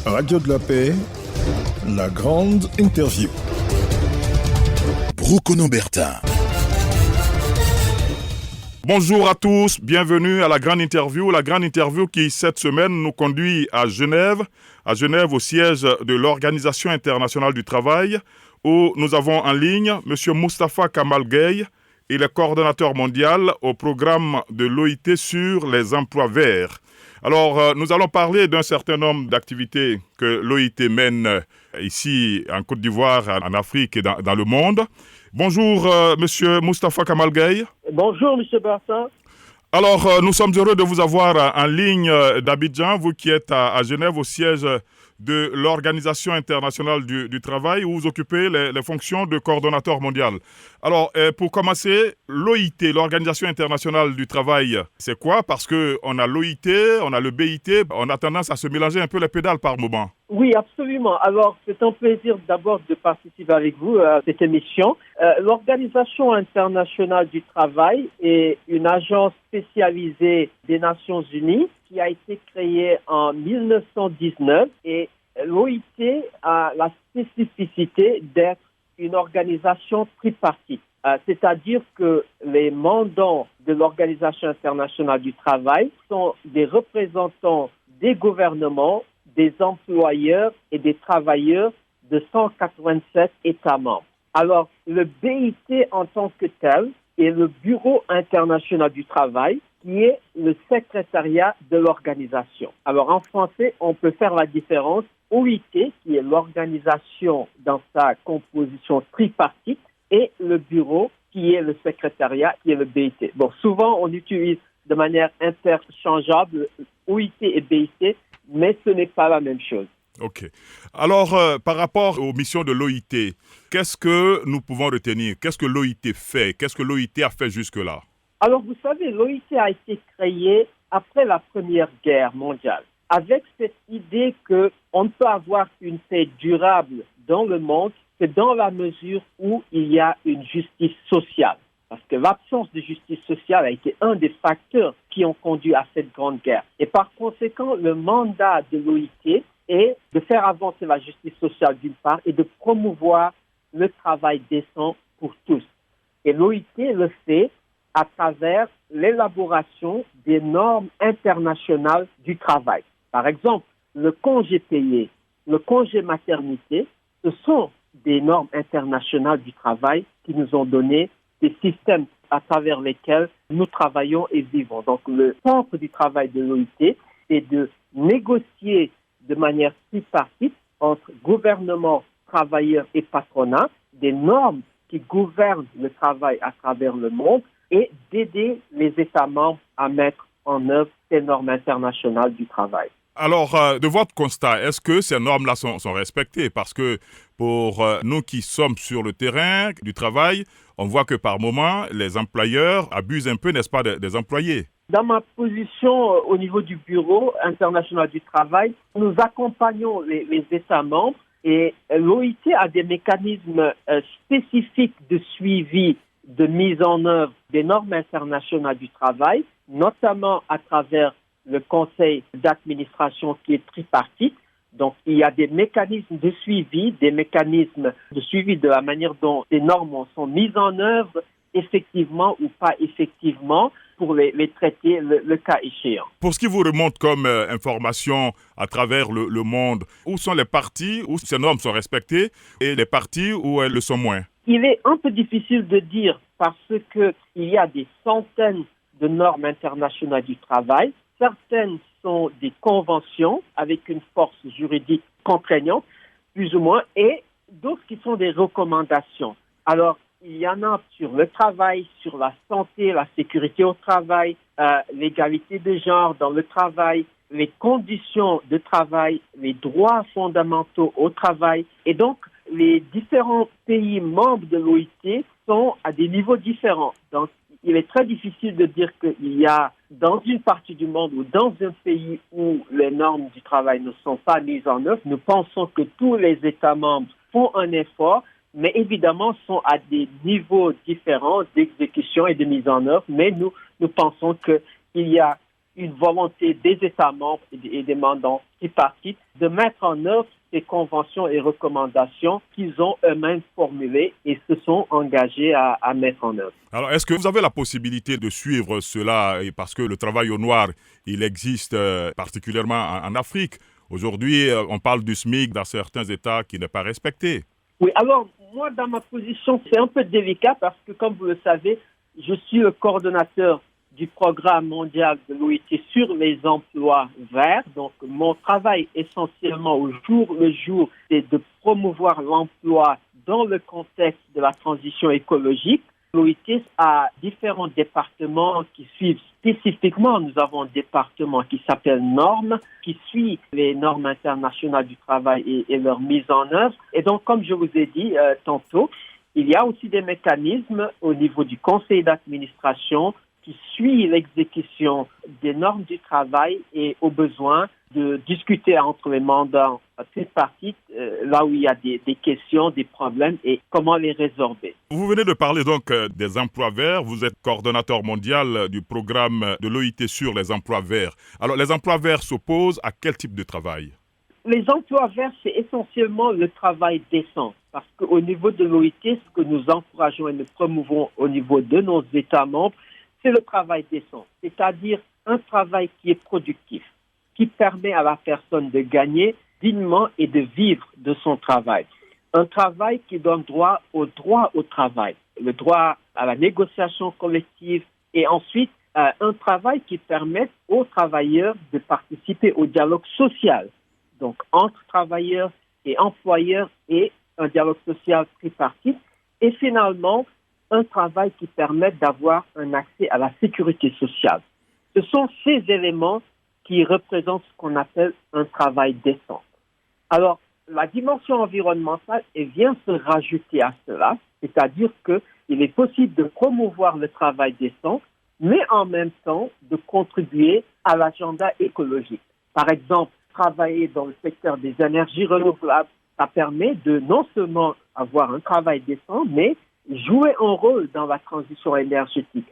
Radio de la Paix, la grande interview. Brokono Bertin. Bonjour à tous, bienvenue à la grande interview. La grande interview qui, cette semaine, nous conduit à Genève au siège de l'Organisation internationale du travail, où nous avons en ligne M. Moustapha Kamal Gueye. Il est coordonnateur mondial au programme de l'OIT sur les emplois verts. Alors, nous allons parler d'un certain nombre d'activités que l'OIT mène ici en Côte d'Ivoire, en Afrique et dans le monde. Bonjour, Monsieur Moustapha Kamal Gueye. Bonjour, Monsieur Bertin. Alors, nous sommes heureux de vous avoir en ligne d'Abidjan, vous qui êtes à Genève, au siège de l'Organisation internationale du travail, où vous occupez les fonctions de coordonnateur mondial. Alors, pour commencer, l'OIT, l'Organisation internationale du travail, c'est quoi? Parce qu'on a l'OIT, on a le BIT, on a tendance à se mélanger un peu les pédales par moment. Oui, absolument. Alors, c'est un plaisir d'abord de participer avec vous à cette émission. L'Organisation internationale du travail est une agence spécialisée des Nations Unies qui a été créée en 1919 et l'OIT a la spécificité d'être une organisation tripartite. C'est-à-dire que les mandants de l'Organisation internationale du travail sont des représentants des gouvernements, des employeurs et des travailleurs de 187 États membres. Alors, le BIT en tant que tel est le Bureau international du travail qui est le secrétariat de l'organisation. Alors, en français, on peut faire la différence. OIT, qui est l'organisation dans sa composition tripartite, et le bureau, qui est le secrétariat, qui est le BIT. Bon, souvent, on utilise de manière interchangeable OIT et BIT, mais ce n'est pas la même chose. OK. Alors, par rapport aux missions de l'OIT, qu'est-ce que nous pouvons retenir? Qu'est-ce que l'OIT fait? Qu'est-ce que l'OIT a fait jusque-là? Alors, vous savez, l'OIT a été créé après la Première Guerre mondiale, avec cette idée qu'on ne peut avoir une paix durable dans le monde que dans la mesure où il y a une justice sociale. Parce que l'absence de justice sociale a été un des facteurs qui ont conduit à cette grande guerre. Et par conséquent, le mandat de l'OIT est de faire avancer la justice sociale d'une part et de promouvoir le travail décent pour tous. Et l'OIT le fait à travers l'élaboration des normes internationales du travail. Par exemple, le congé payé, le congé maternité, ce sont des normes internationales du travail qui nous ont donné des systèmes à travers lesquels nous travaillons et vivons. Donc, le centre du travail de l'OIT, c'est de négocier de manière tripartite entre gouvernement, travailleurs et patronat des normes qui gouvernent le travail à travers le monde et d'aider les États membres à mettre en œuvre ces normes internationales du travail. Alors, de votre constat, est-ce que ces normes-là sont respectées? Parce que pour nous qui sommes sur le terrain du travail, on voit que par moments, les employeurs abusent un peu, n'est-ce pas, des employés. Dans ma position au niveau du Bureau international du travail, nous accompagnons les États membres et l'OIT a des mécanismes spécifiques de suivi, de mise en œuvre des normes internationales du travail, notamment à travers le conseil d'administration qui est tripartite. Donc, il y a des mécanismes de suivi, de la manière dont les normes sont mises en œuvre, effectivement ou pas effectivement, pour les traiter le cas échéant. Pour ce qui vous remonte comme information à travers le monde, où sont les parties où ces normes sont respectées et les parties où elles le sont moins? Il est un peu difficile de dire parce qu'il y a des centaines de normes internationales du travail. Certaines sont des conventions avec une force juridique contraignante, plus ou moins, et d'autres qui sont des recommandations. Alors, il y en a sur le travail, sur la santé, la sécurité au travail, l'égalité de genre dans le travail, les conditions de travail, les droits fondamentaux au travail. Et donc, les différents pays membres de l'OIT sont à des niveaux différents. Donc, il est très difficile de dire qu'il y a dans une partie du monde ou dans un pays où les normes du travail ne sont pas mises en œuvre. Nous pensons que tous les États membres font un effort, mais évidemment sont à des niveaux différents d'exécution et de mise en œuvre. Mais nous pensons qu'il y a une volonté des États membres et des mandants tripartites de mettre en œuvre ces conventions et recommandations qu'ils ont eux-mêmes formulées et se sont engagés à mettre en œuvre. Alors, est-ce que vous avez la possibilité de suivre cela, parce que le travail au noir, il existe particulièrement en Afrique. Aujourd'hui, on parle du SMIC dans certains États qui n'est pas respecté. Oui, alors, moi, dans ma position, c'est un peu délicat parce que, comme vous le savez, je suis le coordonnateur du programme mondial de l'OIT sur les emplois verts. Donc, mon travail essentiellement au jour le jour, c'est de promouvoir l'emploi dans le contexte de la transition écologique. L'OIT a différents départements qui suivent spécifiquement. Nous avons un département qui s'appelle Normes, qui suit les normes internationales du travail et leur mise en œuvre. Et donc, comme je vous ai dit tantôt, il y a aussi des mécanismes au niveau du conseil d'administration qui suit l'exécution des normes du travail et au besoin de discuter entre les mandats tripartites là où il y a des questions, des problèmes et comment les résorber. Vous venez de parler donc des emplois verts. Vous êtes coordonnateur mondial du programme de l'OIT sur les emplois verts. Alors, les emplois verts s'opposent à quel type de travail? Les emplois verts, c'est essentiellement le travail décent. Parce qu'au niveau de l'OIT, ce que nous encourageons et nous promouvons au niveau de nos États membres, c'est le travail décent, c'est-à-dire un travail qui est productif, qui permet à la personne de gagner dignement et de vivre de son travail. Un travail qui donne droit au travail, le droit à la négociation collective et ensuite un travail qui permet aux travailleurs de participer au dialogue social. Donc entre travailleurs et employeurs et un dialogue social tripartite. Et finalement, un travail qui permet d'avoir un accès à la sécurité sociale. Ce sont ces éléments qui représentent ce qu'on appelle un travail décent. Alors, la dimension environnementale vient se rajouter à cela, c'est-à-dire qu'il est possible de promouvoir le travail décent, mais en même temps de contribuer à l'agenda écologique. Par exemple, travailler dans le secteur des énergies renouvelables, ça permet de non seulement avoir un travail décent, mais jouer un rôle dans la transition énergétique.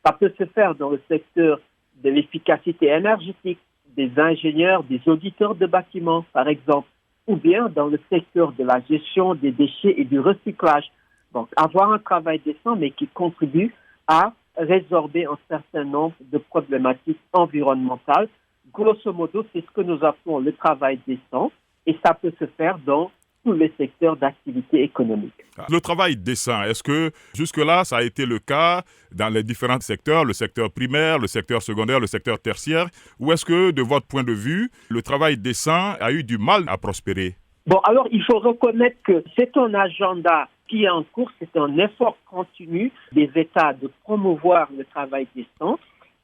Ça peut se faire dans le secteur de l'efficacité énergétique, des ingénieurs, des auditeurs de bâtiments, par exemple, ou bien dans le secteur de la gestion des déchets et du recyclage. Donc, avoir un travail décent, mais qui contribue à résorber un certain nombre de problématiques environnementales. Grosso modo, c'est ce que nous appelons le travail décent, et ça peut se faire dans tous les secteurs d'activité économique. Le travail décent, est-ce que jusque-là, ça a été le cas dans les différents secteurs, le secteur primaire, le secteur secondaire, le secteur tertiaire, ou est-ce que, de votre point de vue, le travail décent a eu du mal à prospérer? Bon, alors, il faut reconnaître que c'est un agenda qui est en cours, c'est un effort continu des États de promouvoir le travail décent.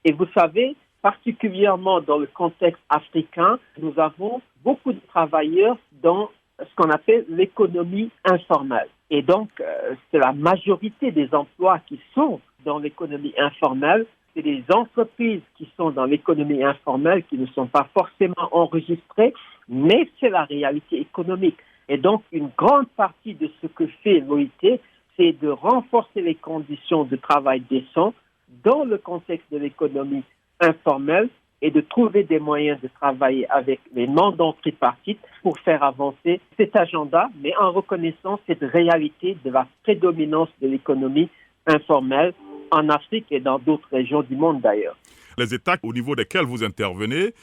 Et vous savez, particulièrement dans le contexte africain, nous avons beaucoup de travailleurs dans ce qu'on appelle l'économie informelle. Et donc, c'est la majorité des emplois qui sont dans l'économie informelle. C'est des entreprises qui sont dans l'économie informelle qui ne sont pas forcément enregistrées, mais c'est la réalité économique. Et donc, une grande partie de ce que fait l'OIT, c'est de renforcer les conditions de travail décent dans le contexte de l'économie informelle et de trouver des moyens de travailler avec les mandants tripartites pour faire avancer cet agenda, mais en reconnaissant cette réalité de la prédominance de l'économie informelle en Afrique et dans d'autres régions du monde d'ailleurs. Les États au niveau desquels vous intervenez,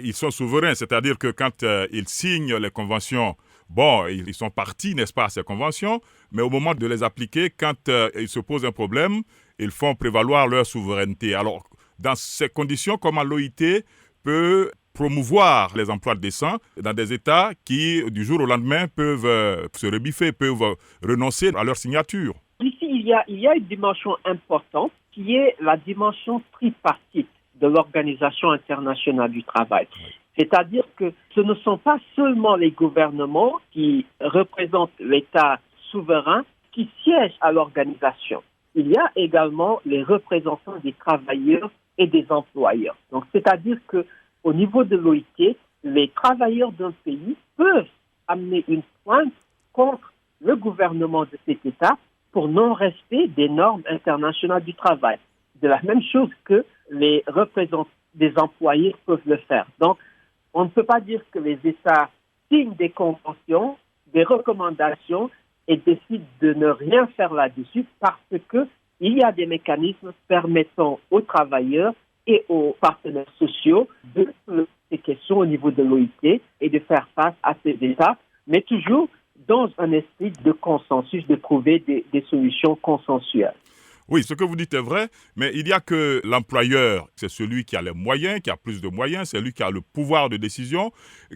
ils sont souverains, c'est-à-dire que quand ils signent les conventions, bon, ils sont partis, n'est-ce pas, à ces conventions, mais au moment de les appliquer, quand il se pose un problème, ils font prévaloir leur souveraineté. Alors, dans ces conditions, comment l'OIT peut promouvoir les emplois décents dans des États qui, du jour au lendemain, peuvent se rebiffer, peuvent renoncer à leur signature? Ici, il y a une dimension importante qui est la dimension tripartite de l'Organisation internationale du travail. C'est-à-dire que ce ne sont pas seulement les gouvernements qui représentent l'État souverain qui siègent à l'organisation. Il y a également les représentants des travailleurs et des employeurs. Donc, c'est-à-dire qu'au niveau de l'OIT, les travailleurs d'un pays peuvent amener une pointe contre le gouvernement de cet État pour non-respect des normes internationales du travail. De la même chose que les représentants des employeurs peuvent le faire. Donc, on ne peut pas dire que les États signent des conventions, des recommandations et décident de ne rien faire là-dessus parce qu'il y a des mécanismes permettant aux travailleurs et aux partenaires sociaux de poser ces questions au niveau de l'OIT et de faire face à ces États, mais toujours dans un esprit de consensus, de trouver des solutions consensuelles. Oui, ce que vous dites est vrai, mais il n'y a que l'employeur, c'est celui qui a les moyens, qui a plus de moyens, c'est lui qui a le pouvoir de décision.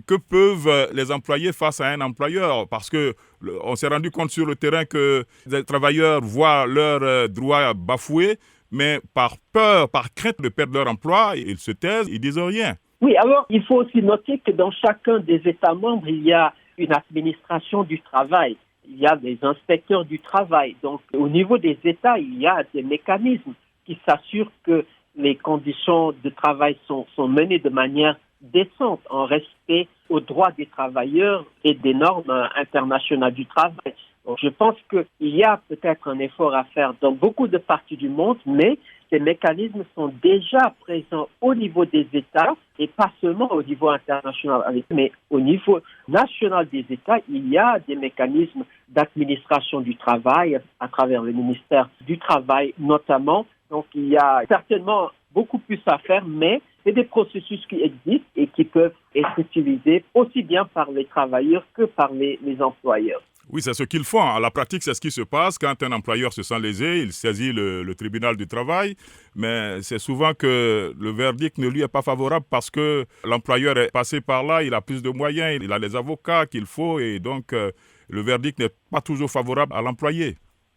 Que peuvent les employés face à un employeur? Parce que on s'est rendu compte sur le terrain que les travailleurs voient leurs droits bafoués, mais par peur, par crainte de perdre leur emploi, ils se taisent, ils disent rien. Oui, alors il faut aussi noter que dans chacun des États membres, il y a une administration du travail. Il y a des inspecteurs du travail. Donc, au niveau des États, il y a des mécanismes qui s'assurent que les conditions de travail sont menées de manière décente, en respect aux droits des travailleurs et des normes internationales du travail. Donc, je pense qu'il y a peut-être un effort à faire dans beaucoup de parties du monde, mais ces mécanismes sont déjà présents au niveau des États et pas seulement au niveau international, mais au niveau national des États, il y a des mécanismes d'administration du travail à travers le ministère du Travail notamment. Donc il y a certainement beaucoup plus à faire, mais c'est des processus qui existent et qui peuvent être utilisés aussi bien par les travailleurs que par les employeurs. Oui, c'est ce qu'ils font. À la pratique, c'est ce qui se passe. Quand un employeur se sent lésé, il saisit le tribunal du travail. Mais c'est souvent que le verdict ne lui est pas favorable parce que l'employeur est passé par là, il a plus de moyens, il a les avocats qu'il faut et donc le verdict n'est pas toujours favorable à l'employé.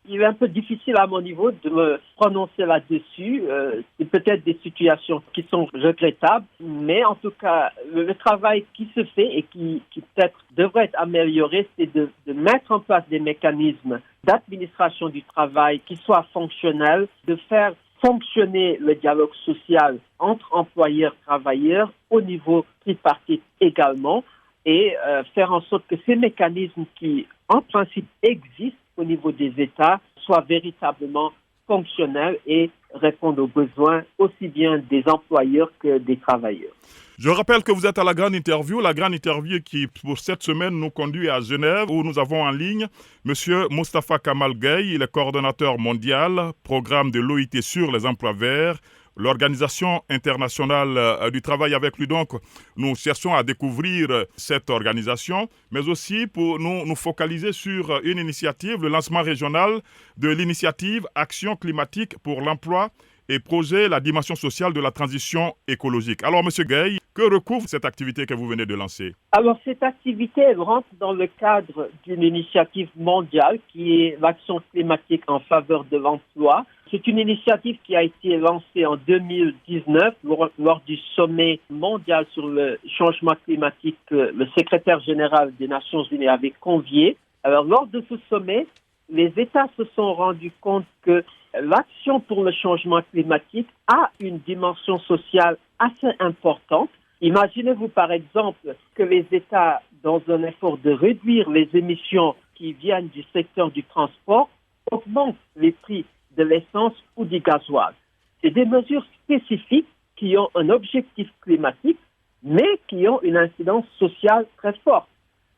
Il est un peu difficile à mon niveau de me prononcer là-dessus. C'est peut-être des situations qui sont regrettables, mais en tout cas, le travail qui se fait et qui peut-être devrait être amélioré, c'est de mettre en place des mécanismes d'administration du travail qui soient fonctionnels, de faire fonctionner le dialogue social entre employeurs et travailleurs au niveau tripartite également et faire en sorte que ces mécanismes qui, en principe, existent au niveau des États soient véritablement fonctionnels et répondent aux besoins aussi bien des employeurs que des travailleurs. Je rappelle que vous êtes à la grande interview qui, pour cette semaine, nous conduit à Genève, où nous avons en ligne M. Moustapha Kamal Gueye, il est coordonnateur mondial, programme de l'OIT sur les emplois verts, l'Organisation internationale du travail. Avec lui, donc, nous cherchons à découvrir cette organisation, mais aussi pour nous focaliser sur une initiative, le lancement régional de l'initiative Action climatique pour l'emploi et projet la dimension sociale de la transition écologique. Alors, M. Gueye, que recouvre cette activité que vous venez de lancer? Alors, cette activité, elle rentre dans le cadre d'une initiative mondiale qui est l'action climatique en faveur de l'emploi. C'est une initiative qui a été lancée en 2019 lors du sommet mondial sur le changement climatique que le secrétaire général des Nations Unies avait convié. Alors, lors de ce sommet, les États se sont rendus compte que l'action pour le changement climatique a une dimension sociale assez importante. Imaginez-vous par exemple que les États, dans un effort de réduire les émissions qui viennent du secteur du transport, augmentent les prix de l'essence ou du gasoil. C'est des mesures spécifiques qui ont un objectif climatique, mais qui ont une incidence sociale très forte.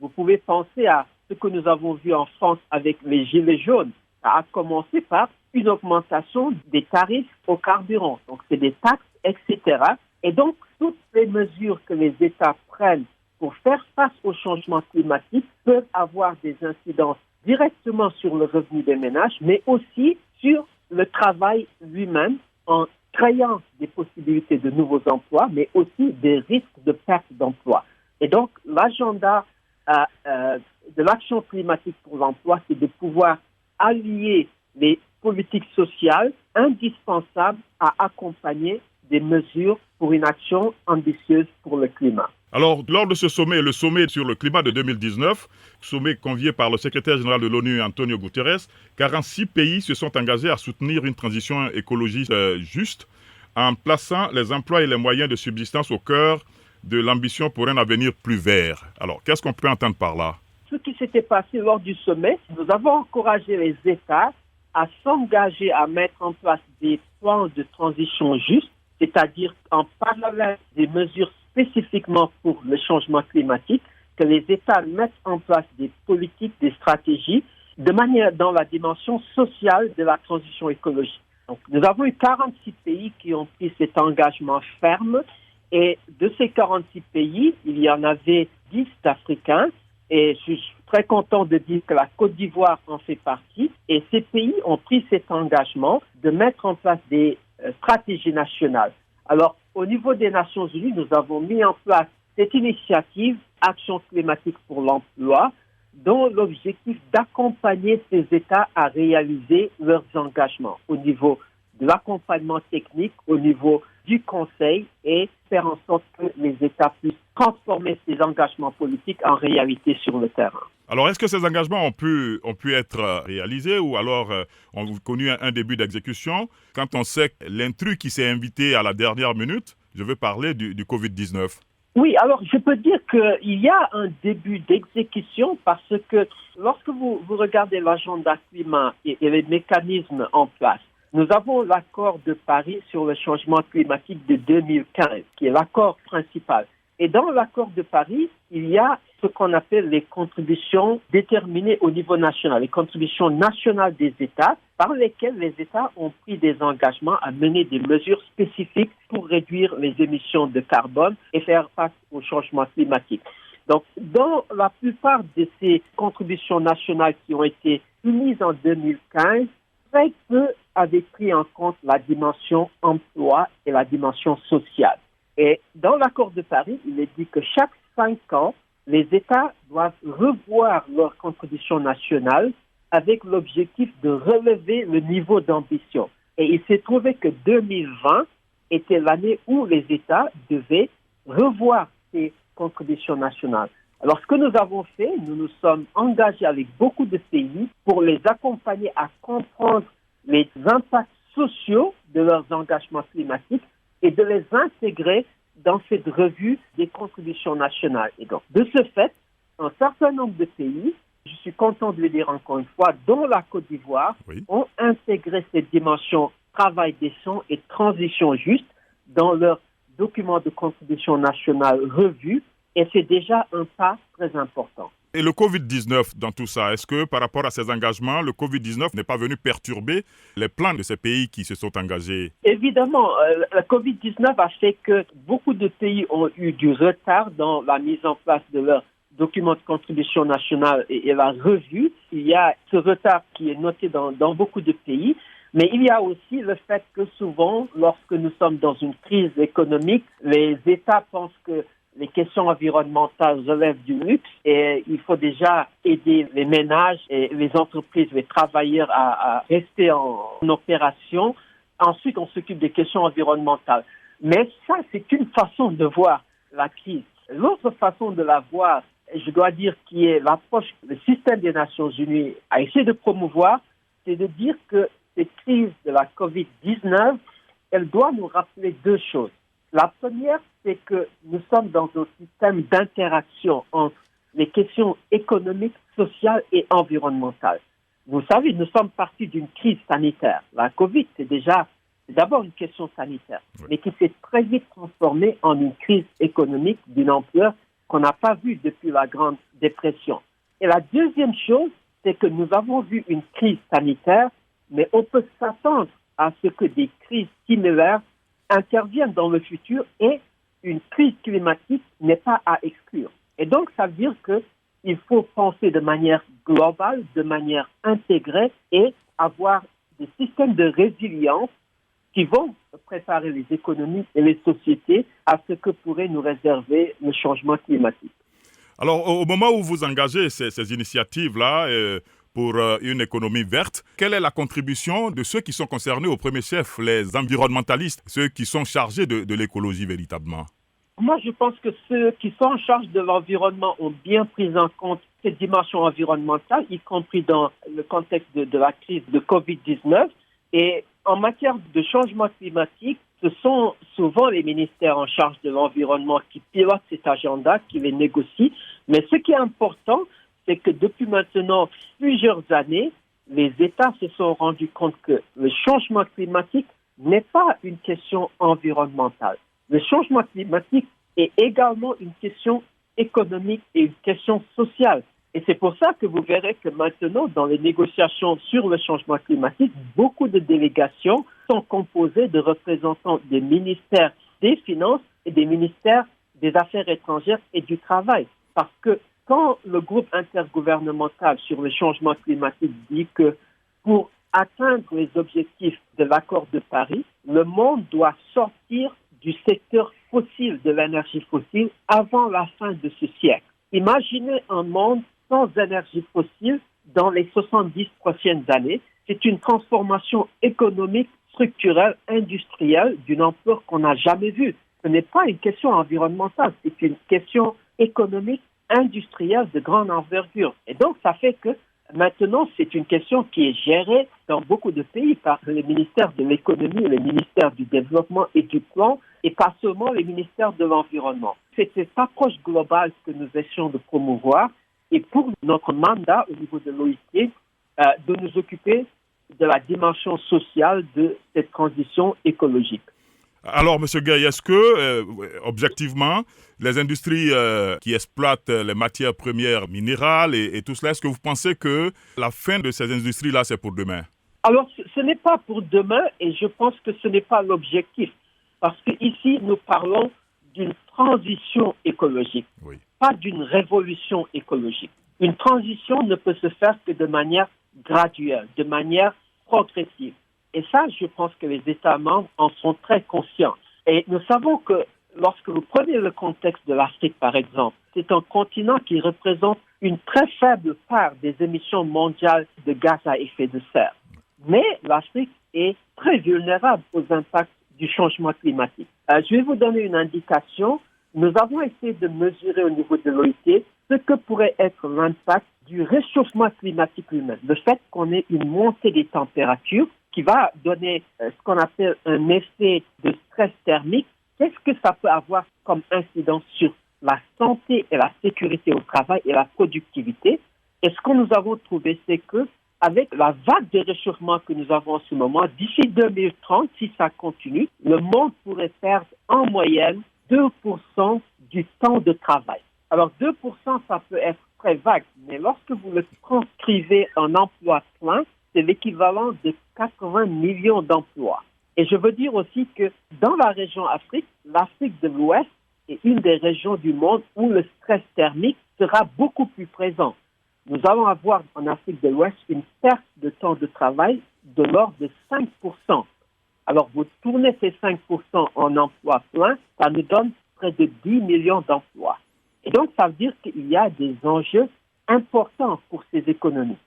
Vous pouvez penser à ce que nous avons vu en France avec les gilets jaunes. Ça a commencé par une augmentation des tarifs au carburant. Donc, c'est des taxes, etc. Et donc, toutes les mesures que les États prennent pour faire face au changement climatique peuvent avoir des incidences directement sur le revenu des ménages, mais aussi sur le travail lui-même en créant des possibilités de nouveaux emplois, mais aussi des risques de perte d'emploi. Et donc, l'agenda de l'action climatique pour l'emploi, c'est de pouvoir allier les politiques sociales indispensables à accompagner des mesures pour une action ambitieuse pour le climat. Alors, lors de ce sommet, le sommet sur le climat de 2019, sommet convié par le secrétaire général de l'ONU, Antonio Guterres, 46 pays se sont engagés à soutenir une transition écologique juste en plaçant les emplois et les moyens de subsistance au cœur de l'ambition pour un avenir plus vert. Alors, qu'est-ce qu'on peut entendre par là? Ce qui s'était passé lors du sommet, nous avons encouragé les États à s'engager à mettre en place des plans de transition juste c'est-à-dire en parallèle des mesures spécifiquement pour le changement climatique, que les États mettent en place des politiques, des stratégies, de manière dans la dimension sociale de la transition écologique. Donc, nous avons eu 46 pays qui ont pris cet engagement ferme, et de ces 46 pays, il y en avait 10 africains, et je suis très content de dire que la Côte d'Ivoire en fait partie, et ces pays ont pris cet engagement de mettre en place des stratégies nationales. Alors, au niveau des Nations Unies, nous avons mis en place cette initiative Action climatique pour l'emploi, dont l'objectif d'accompagner ces États à réaliser leurs engagements au niveau de l'accompagnement technique, au niveau du Conseil, et faire en sorte que les États puissent transformer ces engagements politiques en réalité sur le terrain. Alors, est-ce que ces engagements ont pu être réalisés ou alors ont connu un début d'exécution? Quand on sait l'intrus qui s'est invité à la dernière minute, je veux parler du Covid-19. Oui, alors je peux dire qu'il y a un début d'exécution parce que lorsque vous regardez l'agenda climat et les mécanismes en place, nous avons l'accord de Paris sur le changement climatique de 2015, qui est l'accord principal. Et dans l'accord de Paris, il y a ce qu'on appelle les contributions déterminées au niveau national, les contributions nationales des États, par lesquelles les États ont pris des engagements à mener des mesures spécifiques pour réduire les émissions de carbone et faire face au changement climatique. Donc, dans la plupart de ces contributions nationales qui ont été soumises en 2015, très peu avaient pris en compte la dimension emploi et la dimension sociale. Et dans l'accord de Paris, il est dit que chaque 5 ans, les États doivent revoir leurs contributions nationales avec l'objectif de relever le niveau d'ambition. Et il s'est trouvé que 2020 était l'année où les États devaient revoir ces contributions nationales. Alors, ce que nous avons fait, nous nous sommes engagés avec beaucoup de pays pour les accompagner à comprendre les impacts sociaux de leurs engagements climatiques et de les intégrer dans cette revue des contributions nationales. Et donc, de ce fait, un certain nombre de pays, je suis content de le dire encore une fois, dont la Côte d'Ivoire, ont intégré cette dimension travail décent et transition juste dans leur document de contribution nationale revue, et c'est déjà un pas très important. Et le Covid-19 dans tout ça, est-ce que par rapport à ces engagements, le Covid-19 n'est pas venu perturber les plans de ces pays qui se sont engagés? Évidemment, le Covid-19 a fait que beaucoup de pays ont eu du retard dans la mise en place de leur document de contribution nationale et la revue. Il y a ce retard qui est noté dans beaucoup de pays, mais il y a aussi le fait que souvent, lorsque nous sommes dans une crise économique, les États pensent que les questions environnementales relèvent du luxe et il faut déjà aider les ménages et les entreprises, les travailleurs à rester en opération. Ensuite, on s'occupe des questions environnementales. Mais ça, c'est une façon de voir la crise. L'autre façon de la voir, je dois dire, qui est l'approche que le système des Nations Unies a essayé de promouvoir, c'est de dire que cette crise de la COVID-19, elle doit nous rappeler deux choses. La première, c'est que nous sommes dans un système d'interaction entre les questions économiques, sociales et environnementales. Vous savez, nous sommes partis d'une crise sanitaire. La COVID, c'est d'abord une question sanitaire, mais qui s'est très vite transformée en une crise économique d'une ampleur qu'on n'a pas vue depuis la Grande Dépression. Et la deuxième chose, c'est que nous avons vu une crise sanitaire, mais on peut s'attendre à ce que des crises similaires interviennent dans le futur et une crise climatique n'est pas à exclure. Et donc, ça veut dire qu'il faut penser de manière globale, de manière intégrée et avoir des systèmes de résilience qui vont préparer les économies et les sociétés à ce que pourrait nous réserver le changement climatique. Alors, au moment où vous engagez ces initiatives-là pour une économie verte, quelle est la contribution de ceux qui sont concernés au premier chef, les environnementalistes, ceux qui sont chargés de l'écologie véritablement? Moi, je pense que ceux qui sont en charge de l'environnement ont bien pris en compte cette dimension environnementale, y compris dans le contexte de la crise de COVID-19. Et en matière de changement climatique, ce sont souvent les ministères en charge de l'environnement qui pilotent cet agenda, qui les négocient. Mais ce qui est important, c'est que depuis maintenant plusieurs années, les États se sont rendus compte que le changement climatique n'est pas une question environnementale. Le changement climatique est également une question économique et une question sociale. Et c'est pour ça que vous verrez que maintenant, dans les négociations sur le changement climatique, beaucoup de délégations sont composées de représentants des ministères des Finances et des ministères des Affaires étrangères et du Travail. Parce que quand le groupe intergouvernemental sur le changement climatique dit que pour atteindre les objectifs de l'accord de Paris, le monde doit sortir du secteur fossile, de l'énergie fossile, avant la fin de ce siècle. Imaginez un monde sans énergie fossile dans les 70 prochaines années. C'est une transformation économique, structurelle, industrielle d'une ampleur qu'on n'a jamais vue. Ce n'est pas une question environnementale, c'est une question économique, industrielle de grande envergure. Et donc, ça fait que maintenant, c'est une question qui est gérée dans beaucoup de pays par les ministères de l'économie, les ministères du développement et du plan, et pas seulement les ministères de l'environnement. C'est cette approche globale que nous essayons de promouvoir, et pour notre mandat au niveau de l'OIT, de nous occuper de la dimension sociale de cette transition écologique. Alors, M. Gueye, est-ce que, objectivement, les industries qui exploitent les matières premières minérales et tout cela, est-ce que vous pensez que la fin de ces industries-là, c'est pour demain? Alors, ce n'est pas pour demain et je pense que ce n'est pas l'objectif. Parce qu'ici, nous parlons d'une transition écologique, oui, pas d'une révolution écologique. Une transition ne peut se faire que de manière graduelle, de manière progressive. Et ça, je pense que les États membres en sont très conscients. Et nous savons que lorsque vous prenez le contexte de l'Afrique, par exemple, c'est un continent qui représente une très faible part des émissions mondiales de gaz à effet de serre. Mais l'Afrique est très vulnérable aux impacts du changement climatique. Je vais vous donner une indication. Nous avons essayé de mesurer au niveau de l'OIT ce que pourrait être l'impact du réchauffement climatique lui-même. Le fait qu'on ait une montée des températures qui va donner ce qu'on appelle un effet de stress thermique. Qu'est-ce que ça peut avoir comme incidence sur la santé et la sécurité au travail et la productivité? Et ce que nous avons trouvé, c'est que avec la vague de réchauffement que nous avons en ce moment, d'ici 2030, si ça continue, le monde pourrait perdre en moyenne 2% du temps de travail. Alors 2%, ça peut être très vague, mais lorsque vous le transcrivez en emploi plein, c'est l'équivalent de 80 millions d'emplois. Et je veux dire aussi que dans la région Afrique, l'Afrique de l'Ouest est une des régions du monde où le stress thermique sera beaucoup plus présent. Nous allons avoir en Afrique de l'Ouest une perte de temps de travail de l'ordre de 5%. Alors, vous tournez ces 5% en emploi plein, ça nous donne près de 10 millions d'emplois. Et donc, ça veut dire qu'il y a des enjeux importants pour ces économies.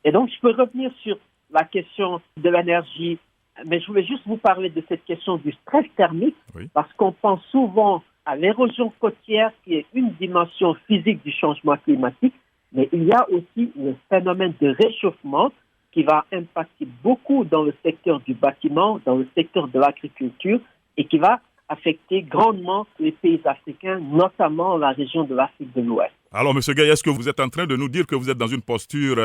Et donc, je peux revenir sur la question de l'énergie, mais je voulais juste vous parler de cette question du stress thermique, oui, parce qu'on pense souvent à l'érosion côtière, qui est une dimension physique du changement climatique, mais il y a aussi le phénomène de réchauffement qui va impacter beaucoup dans le secteur du bâtiment, dans le secteur de l'agriculture, et qui va affecter grandement les pays africains, notamment la région de l'Afrique de l'Ouest. Alors, M. Gueye, est-ce que vous êtes en train de nous dire que vous êtes dans une posture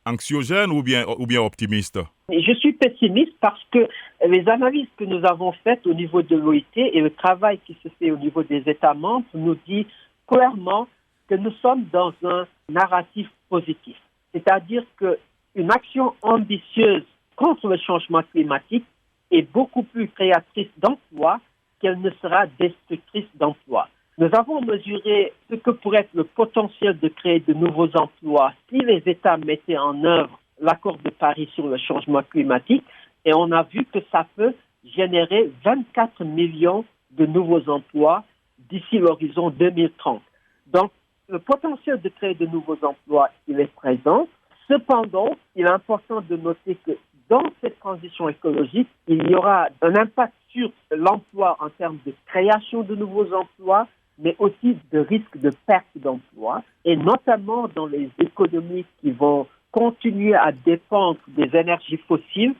anxiogène ou bien optimiste? Je suis pessimiste parce que les analyses que nous avons faites au niveau de l'OIT et le travail qui se fait au niveau des États membres nous dit clairement que nous sommes dans un narratif positif. C'est-à-dire qu'une action ambitieuse contre le changement climatique est beaucoup plus créatrice d'emplois qu'elle ne sera destructrice d'emplois. Nous avons mesuré ce que pourrait être le potentiel de créer de nouveaux emplois si les États mettaient en œuvre l'accord de Paris sur le changement climatique et on a vu que ça peut générer 24 millions de nouveaux emplois d'ici l'horizon 2030. Donc, le potentiel de créer de nouveaux emplois, il est présent. Cependant, il est important de noter que dans cette transition écologique, il y aura un impact sur l'emploi en termes de création de nouveaux emplois, mais aussi de risque de perte d'emplois, et notamment dans les économies qui vont continuer à dépendre des énergies fossiles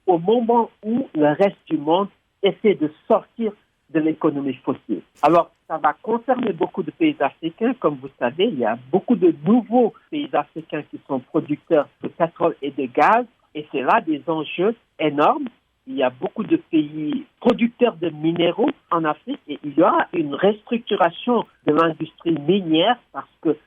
au moment où le reste du monde essaie de sortir de l'économie fossile. Alors, ça va concerner beaucoup de pays africains. Comme vous savez, il y a beaucoup de nouveaux pays africains qui sont producteurs de pétrole et de gaz, et c'est là des enjeux énormes. il y a beaucoup de pays producteurs de minéraux en Afrique et il y aura une restructuration de l'industrie minière parce que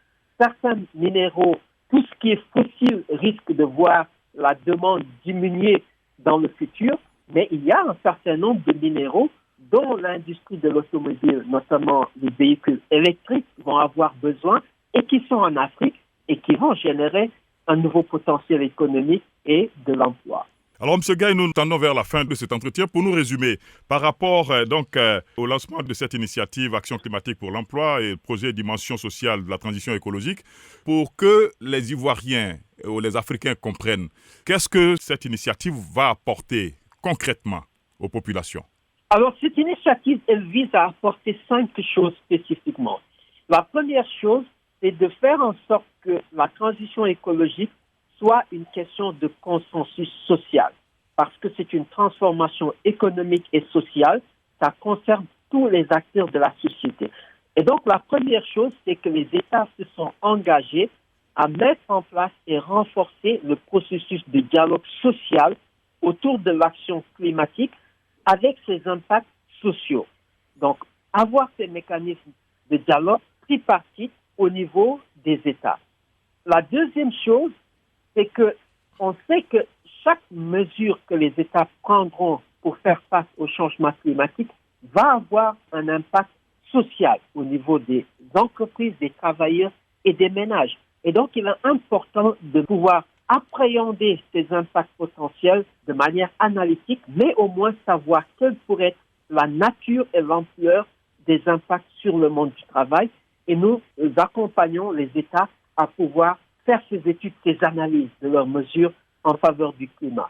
certains minéraux, tout ce qui est fossile risque de voir la demande diminuer dans le futur, mais il y a un certain nombre de minéraux dont l'industrie de l'automobile, notamment les véhicules électriques, vont avoir besoin et qui sont en Afrique et qui vont générer un nouveau potentiel économique et de l'emploi. Alors, M. Gaye, nous tendons vers la fin de cet entretien. Pour nous résumer, par rapport au lancement de cette initiative Action climatique pour l'emploi et le projet Dimension sociale de la transition écologique, pour que les Ivoiriens ou les Africains comprennent, qu'est-ce que cette initiative va apporter concrètement aux populations? Alors, cette initiative, elle vise à apporter 5 choses spécifiquement. La première chose, c'est de faire en sorte que la transition écologique soit une question de consensus social, parce que c'est une transformation économique et sociale, ça concerne tous les acteurs de la société. Et donc, la première chose, c'est que les États se sont engagés à mettre en place et renforcer le processus de dialogue social autour de l'action climatique avec ses impacts sociaux. Donc, avoir ces mécanismes de dialogue tripartite au niveau des États. La deuxième chose, c'est qu'on sait que chaque mesure que les États prendront pour faire face au changement climatique va avoir un impact social au niveau des entreprises, des travailleurs et des ménages. Et donc, il est important de pouvoir appréhender ces impacts potentiels de manière analytique, mais au moins savoir quelle pourrait être la nature et l'ampleur des impacts sur le monde du travail. Et nous accompagnons les États à pouvoir faire ces études, ces analyses de leurs mesures en faveur du climat.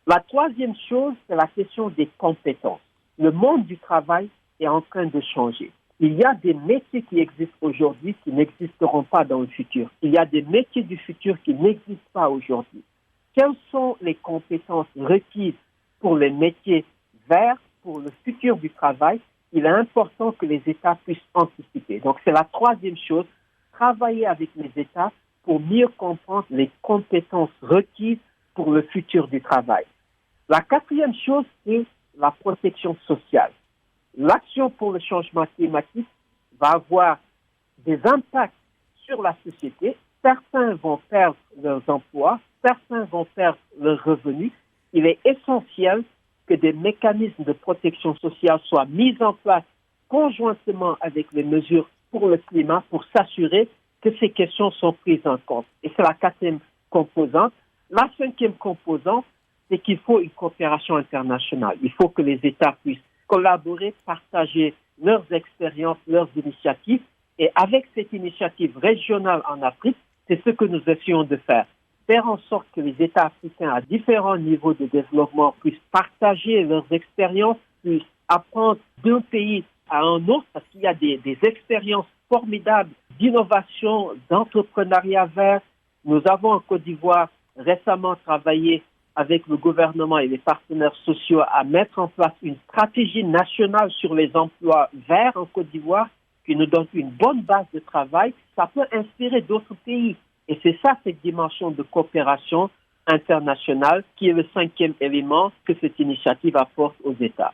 La troisième chose, c'est la question des compétences. Le monde du travail est en train de changer. Il y a des métiers qui existent aujourd'hui qui n'existeront pas dans le futur. Il y a des métiers du futur qui n'existent pas aujourd'hui. Quelles sont les compétences requises pour les métiers verts, pour le futur du travail? Il est important que les États puissent anticiper. Donc, c'est la troisième chose, travailler avec les États pour mieux comprendre les compétences requises pour le futur du travail. La quatrième chose, c'est la protection sociale. L'action pour le changement climatique va avoir des impacts sur la société. Certains vont perdre leurs emplois, certains vont perdre leurs revenus. Il est essentiel que des mécanismes de protection sociale soient mis en place conjointement avec les mesures pour le climat pour s'assurer que ces questions sont prises en compte. Et c'est la quatrième composante. La cinquième composante, c'est qu'il faut une coopération internationale. Il faut que les États puissent collaborer, partager leurs expériences, leurs initiatives. Et avec cette initiative régionale en Afrique, c'est ce que nous essayons de faire. Faire en sorte que les États africains à différents niveaux de développement puissent partager leurs expériences, puissent apprendre d'un pays à un autre, parce qu'il y a des expériences formidables d'innovation, d'entrepreneuriat vert. Nous avons en Côte d'Ivoire récemment travaillé avec le gouvernement et les partenaires sociaux à mettre en place une stratégie nationale sur les emplois verts en Côte d'Ivoire qui nous donne une bonne base de travail. Ça peut inspirer d'autres pays. Et c'est ça, cette dimension de coopération internationale qui est le cinquième élément que cette initiative apporte aux États.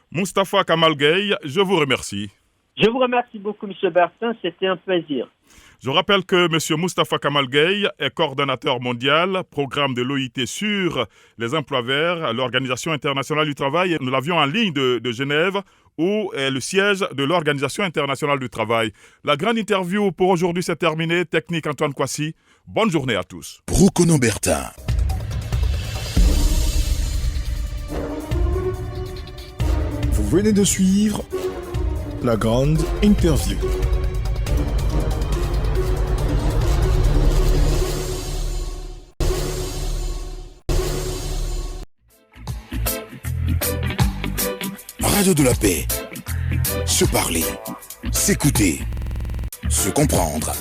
Moustapha Kamal Gaye, je vous remercie. Je vous remercie beaucoup, M. Bertin. C'était un plaisir. Je rappelle que M. Moustapha Kamal Gaye est coordonnateur mondial, programme de l'OIT sur les emplois verts à l'Organisation internationale du travail. Nous l'avions en ligne de Genève, où est le siège de l'Organisation internationale du travail. La grande interview pour aujourd'hui s'est terminée. Technique Antoine Kwasi. Bonne journée à tous. Brokono Bertin. Vous venez de suivre la grande interview. Radio de la paix. Se parler, s'écouter, se comprendre.